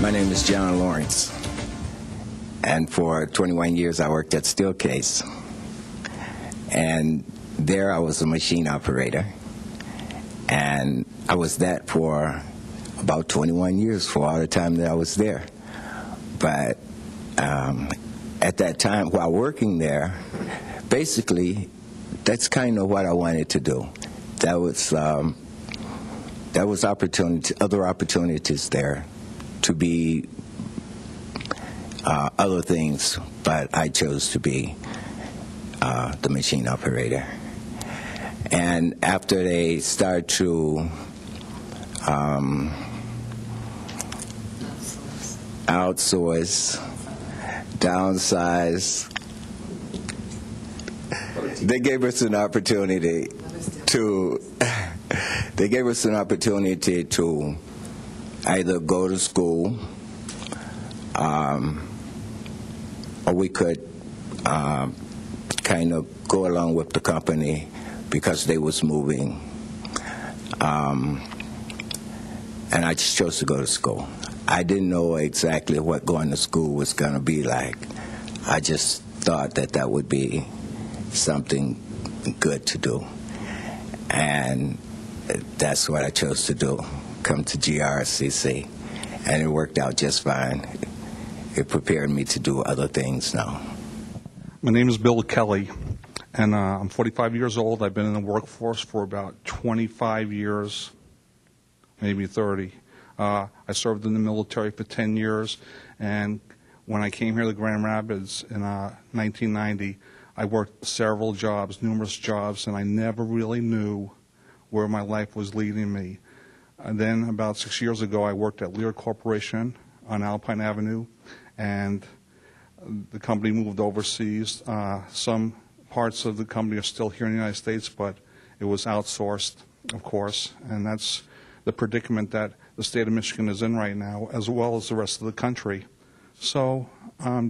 My name is John Lawrence, and for 21 years I worked at Steelcase. And there I was a machine operator, and I was that for about 21 years for all the time that I was there. But at that time, while working there, basically, that's kind of what I wanted to do. That was other opportunities there to be other things, but I chose to be the machine operator. And after they started to outsource, downsize, they gave us an opportunity to either go to school, or we could kind of go along with the company because they was moving. And I just chose to go to school. I didn't know exactly what going to school was going to be like. I just thought that that would be something good to do. And that's what I chose to do, come to GRCC. And it worked out just fine. It prepared me to do other things now. My name is Bill Kelly, and I'm 45 years old. I've been in the workforce for about 25 years, maybe 30. I served in the military for 10 years, and when I came here to Grand Rapids in 1990, I worked several jobs, numerous jobs, and I never really knew where my life was leading me. And then about 6 years ago, I worked at Lear Corporation on Alpine Avenue, and the company moved overseas. Some parts of the company are still here in the United States, but it was outsourced, of course, and that's the predicament that the state of Michigan is in right now, as well as the rest of the country. So I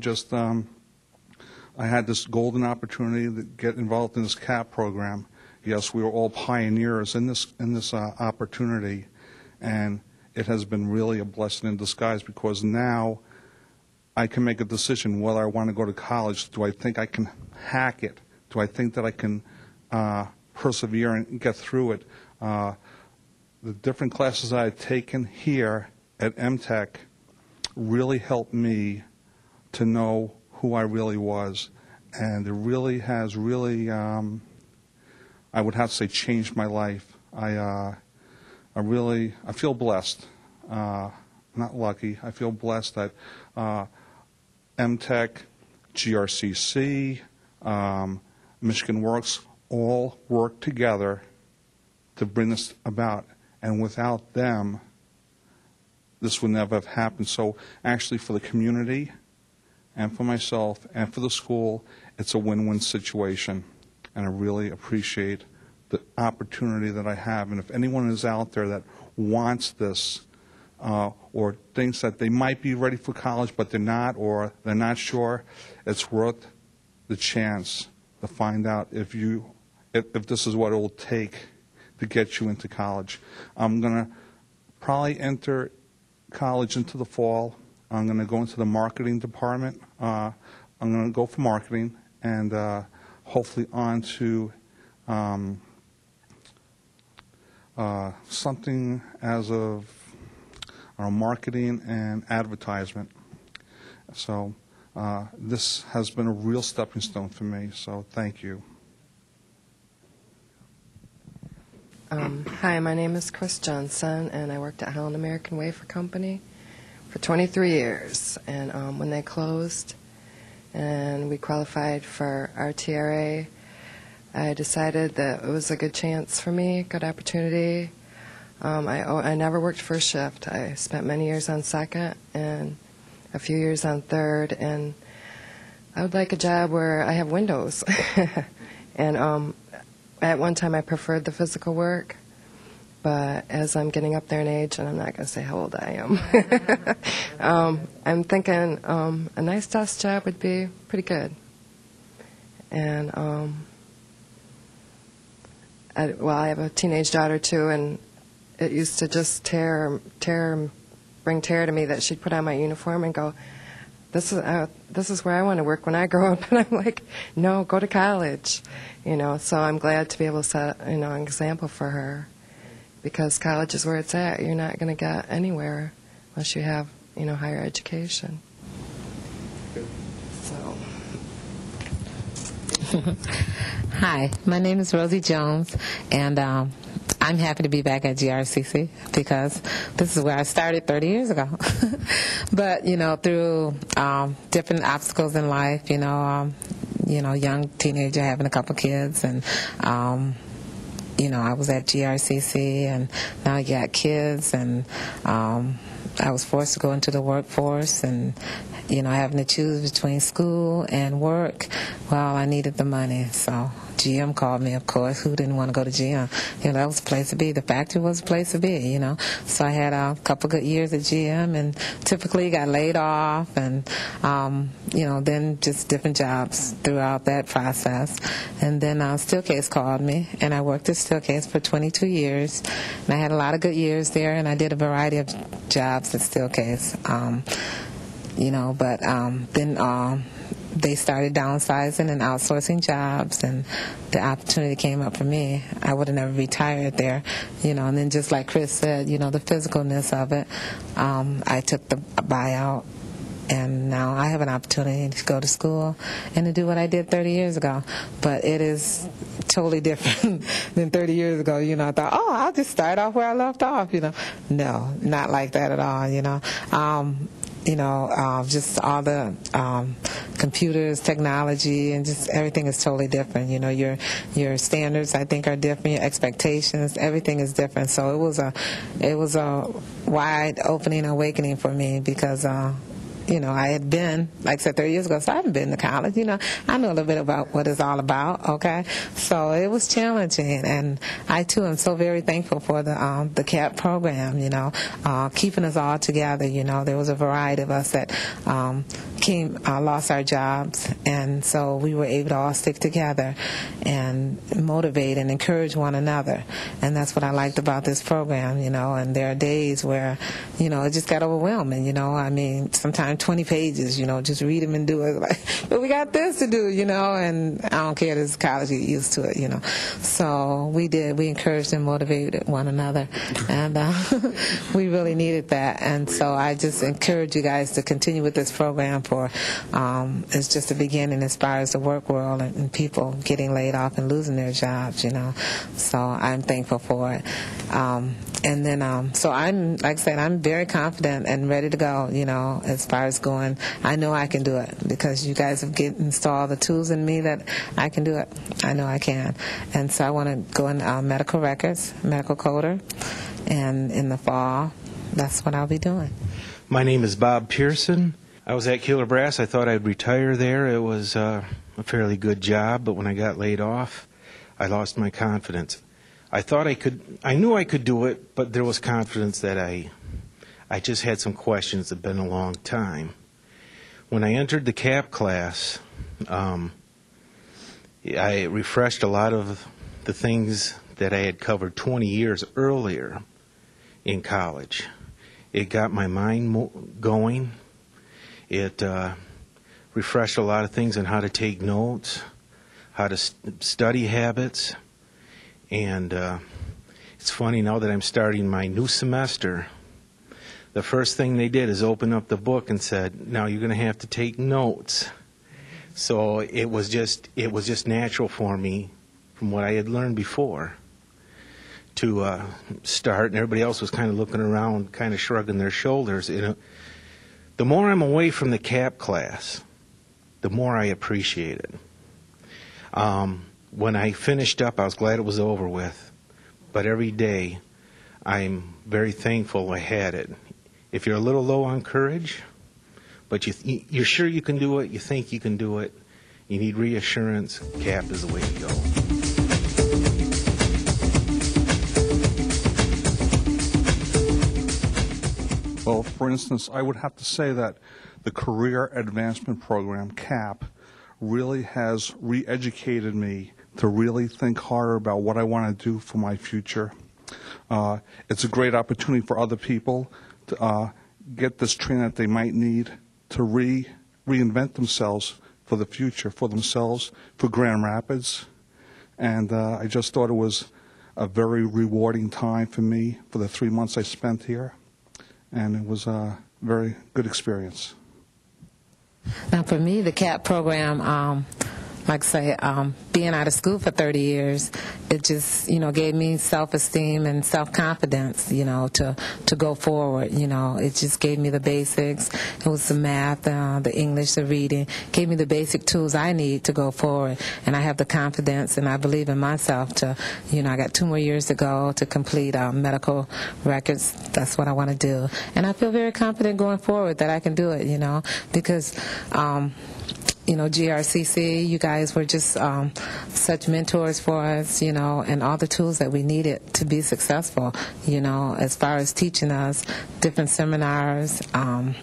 had this golden opportunity to get involved in this CAP program. Yes, we were all pioneers in this opportunity, and it has been really a blessing in disguise because now I can make a decision whether I want to go to college. Do I think I can hack it? Do I think that I can persevere and get through it? The different classes I had taken here at MTEC really helped me to know who I really was, and it really has I would have to say changed my life. I feel blessed, not lucky. I feel blessed that MTEC, GRCC, Michigan Works all work together to bring this about, and without them, this would never have happened. So actually for the community and for myself and for the school, it's a win-win situation, and I really appreciate the opportunity that I have. And if anyone is out there that wants this or thinks that they might be ready for college but they're not, or they're not sure, it's worth the chance to find out if this is what it will take to get you into college. I'm going to probably enter college into the fall. I'm going to go into the marketing department. I'm going to go for marketing and hopefully on to something as of marketing and advertisement. So this has been a real stepping stone for me, so thank you. Hi, my name is Chris Johnson, and I worked at Holland American Wafer Company for 23 years. And when they closed and we qualified for RTRA, I decided that it was a good chance for me, good opportunity. I never worked first shift. I spent many years on second and a few years on third, and I would like a job where I have windows. And at one time I preferred the physical work, but as I'm getting up there in age, and I'm not going to say how old I am, I'm thinking a nice desk job would be pretty good. And I have a teenage daughter too, and it used to just tear bring terror to me that she'd put on my uniform and go, this is where I want to work when I grow up. And I'm like, no, go to college. So I'm glad to be able to set an example for her, because college is where it's at. You're not going to get anywhere unless you have higher education. So. Hi, my name is Rosie Jones, and I'm happy to be back at GRCC because this is where I started 30 years ago. But, through different obstacles in life, young teenager having a couple kids, and, I was at GRCC, and now I got kids, and I was forced to go into the workforce, and having to choose between school and work. Well, I needed the money, so GM called me, of course. Who didn't want to go to GM? That was a place to be. The factory was a place to be, So I had a couple good years at GM, and typically got laid off, and, then just different jobs throughout that process. And then Steelcase called me, and I worked at Steelcase for 22 years. And I had a lot of good years there, and I did a variety of jobs at Steelcase. But then they started downsizing and outsourcing jobs, and the opportunity came up for me. I would have never retired there, and then just like Chris said, the physicalness of it, I took the buyout, and now I have an opportunity to go to school and to do what I did 30 years ago. But it is totally different than 30 years ago. I thought, I'll just start off where I left off, No, not like that at all, just all the computers, technology, and just everything is totally different. Your standards, I think, are different. Your expectations, everything is different. So it was a wide opening awakening for me, because I had been, like I said, 30 years ago, so I haven't been to college. I know a little bit about what it's all about, okay? So it was challenging, and I, too, am so very thankful for the CAP program, keeping us all together. There was a variety of us that lost our jobs, and so we were able to all stick together and motivate and encourage one another. And that's what I liked about this program, and there are days where, it just got overwhelming, I mean, sometimes 20 pages, just read them and do it. Like, but we got this to do, and I don't care, this college, get used to it, So we encouraged and motivated one another, and we really needed that. And so I just encourage you guys to continue with this program for, it's just the beginning as far as the work world and people getting laid off and losing their jobs, So I'm thankful for it. And then, so I'm, like I said, I'm very confident and ready to go, as far as going. I know I can do it, because you guys have installed the tools in me that I can do it. I know I can. And so I want to go in medical records, medical coder, and in the fall, that's what I'll be doing. My name is Bob Pearson. I was at Keeler Brass. I thought I'd retire there. It was a fairly good job, but when I got laid off, I lost my confidence. I knew I could do it, but there was confidence that I just had some questions that had been a long time. When I entered the CAP class, I refreshed a lot of the things that I had covered 20 years earlier in college. It got my mind going. It refreshed a lot of things on how to take notes, how to study habits. And it's funny, now that I'm starting my new semester, the first thing they did is open up the book and said, now you're going to have to take notes. So it was just natural for me, from what I had learned before, to start, and everybody else was kind of looking around, kind of shrugging their shoulders. The more I'm away from the CAP class, the more I appreciate it. When I finished up, I was glad it was over with. But every day, I'm very thankful I had it. If you're a little low on courage, but you're sure you can do it, you think you can do it, you need reassurance, CAP is the way to go. Well, for instance, I would have to say that the Career Advancement Program, CAP, really has re-educated me to really think harder about what I want to do for my future. It's a great opportunity for other people to get this training that they might need to reinvent themselves for the future, for themselves, for Grand Rapids. And I just thought it was a very rewarding time for me for the 3 months I spent here. And it was a very good experience. Now, for me, the CAP program, like I say, being out of school for 30 years, it just, gave me self-esteem and self-confidence, to go forward. It just gave me the basics. It was the math, the English, the reading, gave me the basic tools I need to go forward. And I have the confidence and I believe in myself to, I got 2 more years to go to complete medical records. That's what I want to do. And I feel very confident going forward that I can do it, because GRCC, you guys were just such mentors for us, and all the tools that we needed to be successful, as far as teaching us different seminars, on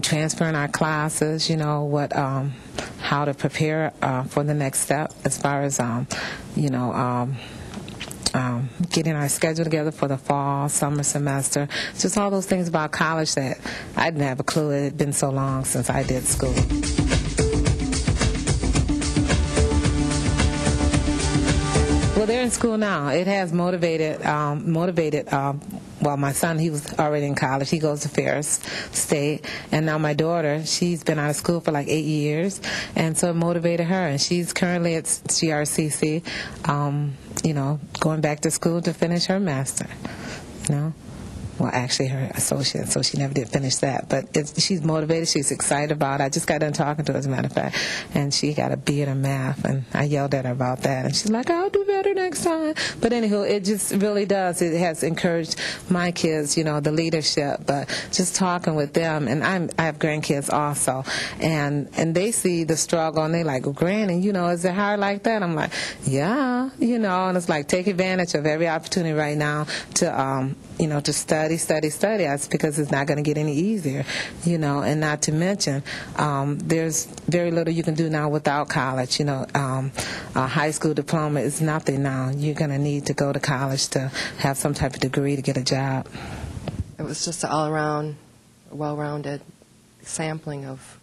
transferring our classes, how to prepare for the next step as far as, getting our schedule together for the fall, summer semester, just all those things about college that I didn't have a clue. It had been so long since I did school. Well, they're in school now. It has motivated, well, my son, he was already in college. He goes to Ferris State. And now my daughter, she's been out of school for like 8 years. And so it motivated her. And she's currently at GRCC, going back to school to finish her master, Well, actually, her associate, so she never did finish that. But she's motivated. She's excited about it. I just got done talking to her, as a matter of fact, and she got a B in her math, and I yelled at her about that. And she's like, I'll do better next time. But anywho, it just really does. It has encouraged my kids, the leadership, but just talking with them. And I have grandkids also, and they see the struggle, and they like, well, Granny, is it hard like that? I'm like, yeah, and it's like, take advantage of every opportunity right now to, to study. That's because it's not going to get any easier, and not to mention, there's very little you can do now without college. A high school diploma is nothing now. You're going to need to go to college to have some type of degree to get a job. It was just an all-around, well-rounded sampling of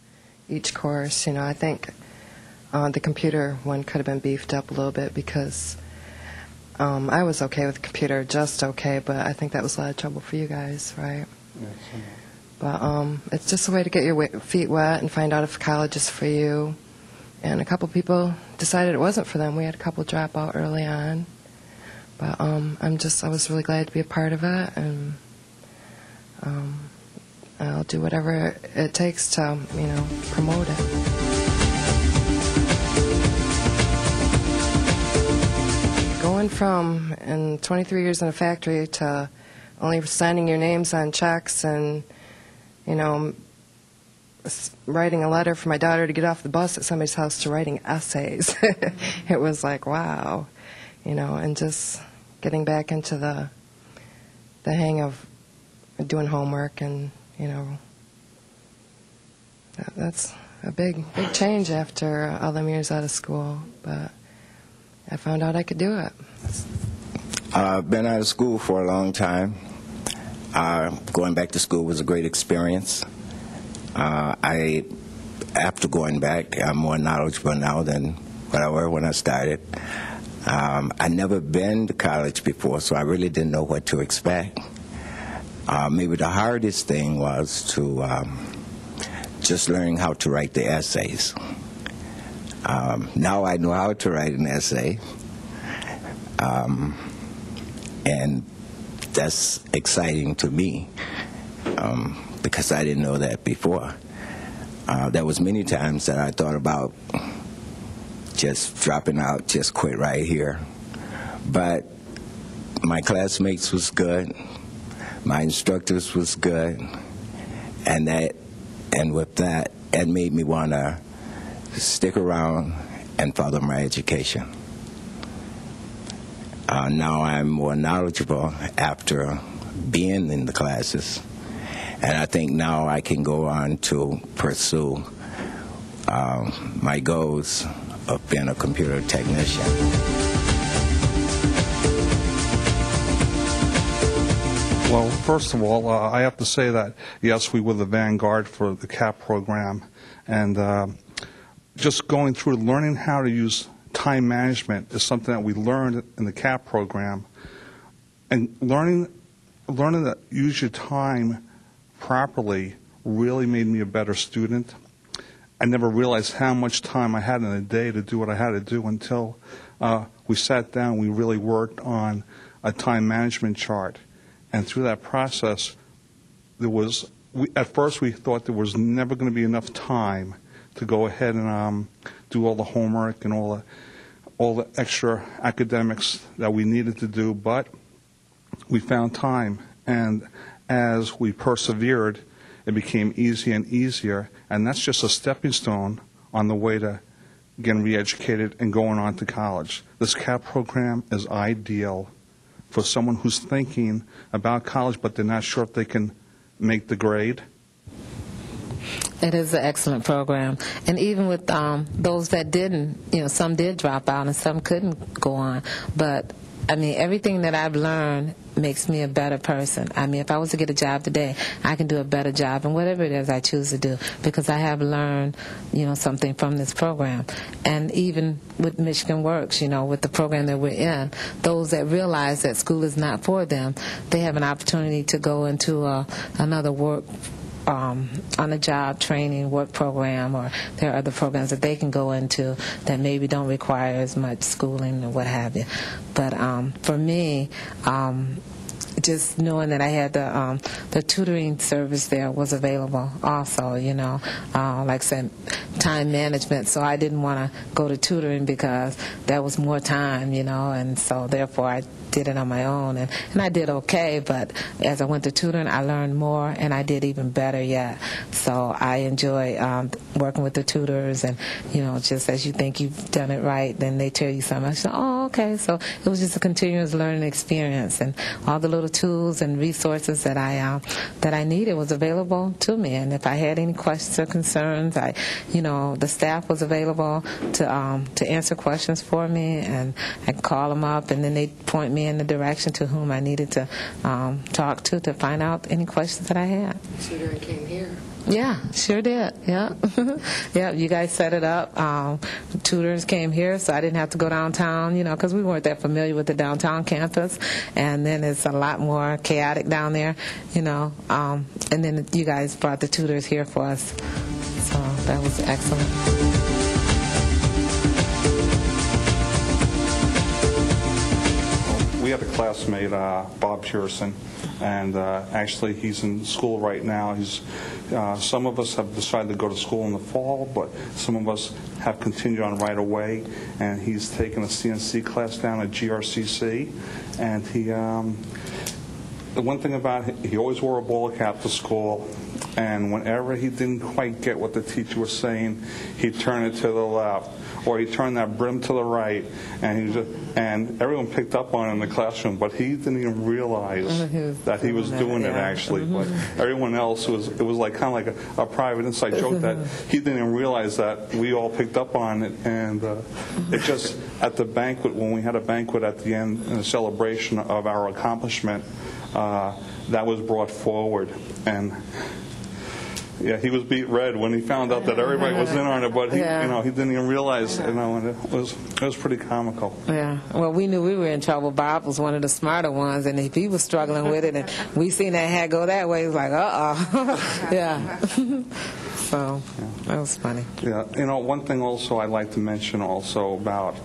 each course. I think the computer one could have been beefed up a little bit because I was okay with the computer, just okay, but I think that was a lot of trouble for you guys, right? Yes. But it's just a way to get your feet wet and find out if college is for you. And a couple people decided it wasn't for them. We had a couple drop out early on. But I was really glad to be a part of it, and I'll do whatever it takes to, promote it. Going from 23 years in a factory to only signing your names on checks and, writing a letter for my daughter to get off the bus at somebody's house to writing essays. It was like, wow, and just getting back into the hang of doing homework and, that's a big change after all them years out of school, but I found out I could do it. I've been out of school for a long time. Going back to school was a great experience. After going back, I'm more knowledgeable now than what I were when I started. I'd never been to college before, so I really didn't know what to expect. Maybe the hardest thing was to just learning how to write the essays. Now I know how to write an essay, and that's exciting to me because I didn't know that before. There was many times that I thought about just dropping out, just quit right here. But my classmates was good, my instructors was good, and with that, it made me want to stick around and further my education. Now I'm more knowledgeable after being in the classes, and I think now I can go on to pursue my goals of being a computer technician. Well, first of all, I have to say that, yes, we were the vanguard for the CAP program. And just going through learning how to use time management is something that we learned in the CAP program. And learning to use your time properly really made me a better student. I never realized how much time I had in a day to do what I had to do until we sat down, we really worked on a time management chart. And through that process, at first we thought there was never going to be enough time to go ahead and do all the homework and all the extra academics that we needed to do, but we found time. And as we persevered, it became easier and easier, and that's just a stepping stone on the way to getting re-educated and going on to college. This CAP program is ideal for someone who's thinking about college, but they're not sure if they can make the grade. It is an excellent program. And even with those that didn't, some did drop out and some couldn't go on. But, everything that I've learned makes me a better person. If I was to get a job today, I can do a better job in whatever it is I choose to do because I have learned, something from this program. And even with Michigan Works, with the program that we're in, those that realize that school is not for them, they have an opportunity to go into another work on a job training work program, or there are other programs that they can go into that maybe don't require as much schooling or what have you. But for me, just knowing that I had the tutoring service there was available also, like I said, time management. So I didn't want to go to tutoring because that was more time, and so therefore I did it on my own, and I did okay, but as I went to tutoring, I learned more, and I did even better yet. So I enjoy working with the tutors, and, just as you think you've done it right, then they tell you something. I said, oh, okay. So it was just a continuous learning experience, and all the little tools and resources that I needed was available to me, and if I had any questions or concerns, the staff was available to answer questions for me, and I could call them up, and then they'd point me in the direction to whom I needed to talk to find out any questions that I had. Tutoring came here. Yeah, sure did. Yeah. Yeah, you guys set it up. Tutors came here, so I didn't have to go downtown, because we weren't that familiar with the downtown campus. And then it's a lot more chaotic down there, And then you guys brought the tutors here for us. So that was excellent. We had a classmate, Bob Pearson, and actually he's in school right now. Some of us have decided to go to school in the fall, but some of us have continued on right away, and he's taken a CNC class down at GRCC, and the one thing about him, he always wore a bowler cap to school, and whenever he didn't quite get what the teacher was saying, he'd turn it to the left, or he'd turn that brim to the right, and everyone picked up on it in the classroom, but he didn't even realize that he was doing it actually. But everyone else, it was like kind of like a private inside joke that he didn't even realize that we all picked up on it, and it just, at the banquet, when we had a banquet at the end in a celebration of our accomplishment, that was brought forward, and yeah, he was beat red when he found out that everybody was in on it, but he didn't even realize, and it was pretty comical. Yeah, well, we knew we were in trouble. Bob was one of the smarter ones, and if he was struggling with it, and we seen that hat go that way, it was like, yeah. So that was funny. Yeah, one thing also I'd like to mention also about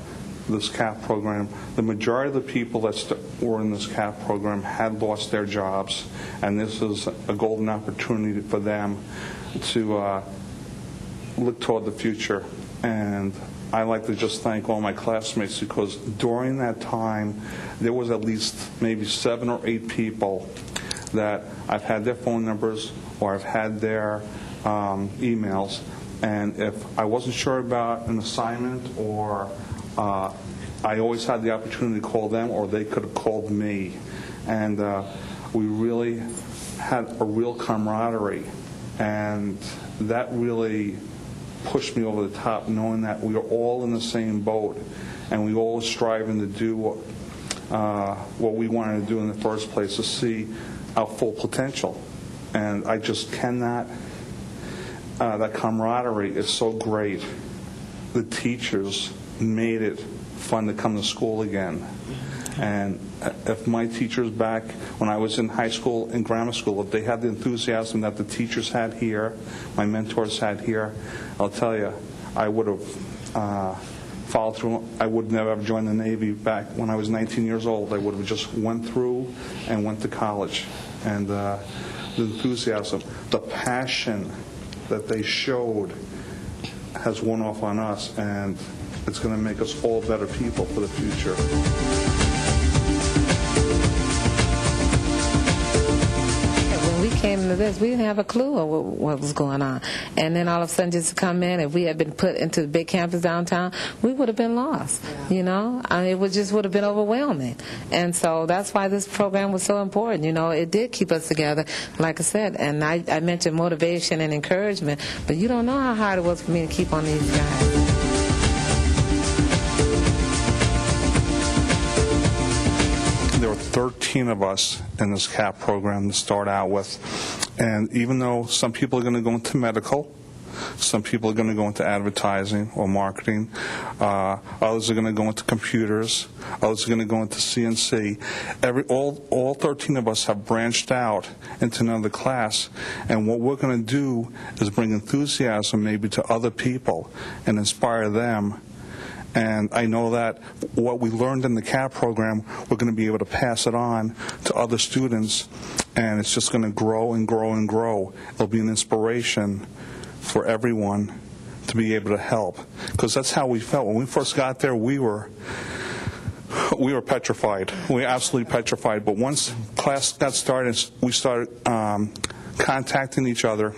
this CAP program, the majority of the people that were in this CAP program had lost their jobs, and this is a golden opportunity for them to look toward the future. And I'd like to just thank all my classmates, because during that time there was at least maybe 7 or 8 people that I've had their phone numbers or I've had their emails, and if I wasn't sure about an assignment or I always had the opportunity to call them, or they could have called me. And we really had a real camaraderie, and that really pushed me over the top, knowing that we were all in the same boat, and we were all striving to do what we wanted to do in the first place, to see our full potential. And I just cannot, that camaraderie is so great. The teachers made it fun to come to school again. And if my teachers back when I was in high school and grammar school, if they had the enthusiasm that the teachers had here, my mentors had here, I'll tell you, I would have followed through. I would never have joined the Navy back when I was 19 years old. I would have just went through and went to college. And the enthusiasm, the passion that they showed has worn off on us, and it's going to make us all better people for the future. Came into this, we didn't have a clue of what was going on. And then all of a sudden just to come in, if we had been put into the big campus downtown, we would have been lost, you know? I mean, it would have been overwhelming. And so that's why this program was so important, you know? It did keep us together, like I said. And I mentioned motivation and encouragement, but you don't know how hard it was for me to keep on these guys. There were 13 of us in this CAP program to start out with. And even though some people are going to go into medical, some people are going to go into advertising or marketing, others are going to go into computers, others are going to go into CNC. All 13 of us have branched out into another class, and what we're going to do is bring enthusiasm maybe to other people and inspire them. And I know that what we learned in the CAP program, we're going to be able to pass it on to other students, and it's just going to grow and grow and grow. It'll be an inspiration for everyone to be able to help, because that's how we felt. When we first got there, we were petrified. We were absolutely petrified. But once class got started, we started contacting each other,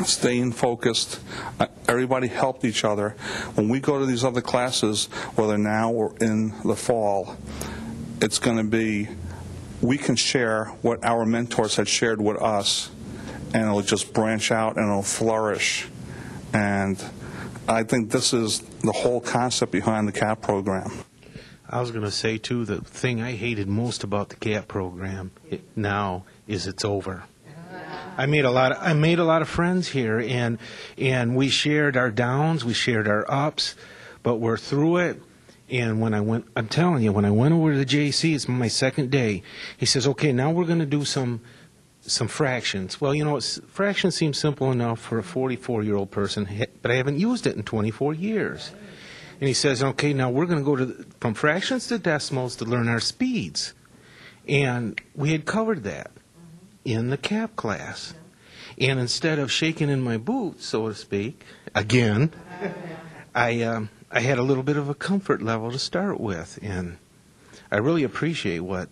staying focused. Everybody helped each other. When we go to these other classes, whether now or in the fall, it's going to be, we can share what our mentors had shared with us, and it'll just branch out and it'll flourish. And I think this is the whole concept behind the CAP program. I was going to say, too, the thing I hated most about the CAP program now is it's over. I made a lot of friends here, and we shared our downs, we shared our ups, but we're through it. And I'm telling you, when I went over to the JC, it's my second day. He says, "Okay, now we're going to do some fractions." Well, you know, fractions seem simple enough for a 44-year-old person, but I haven't used it in 24 years. And he says, "Okay, now we're going to go from fractions to decimals to learn our speeds." And we had covered that in the CAP class. And instead of shaking in my boots, so to speak, again, I had a little bit of a comfort level to start with. And I really appreciate what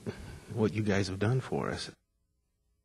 you guys have done for us.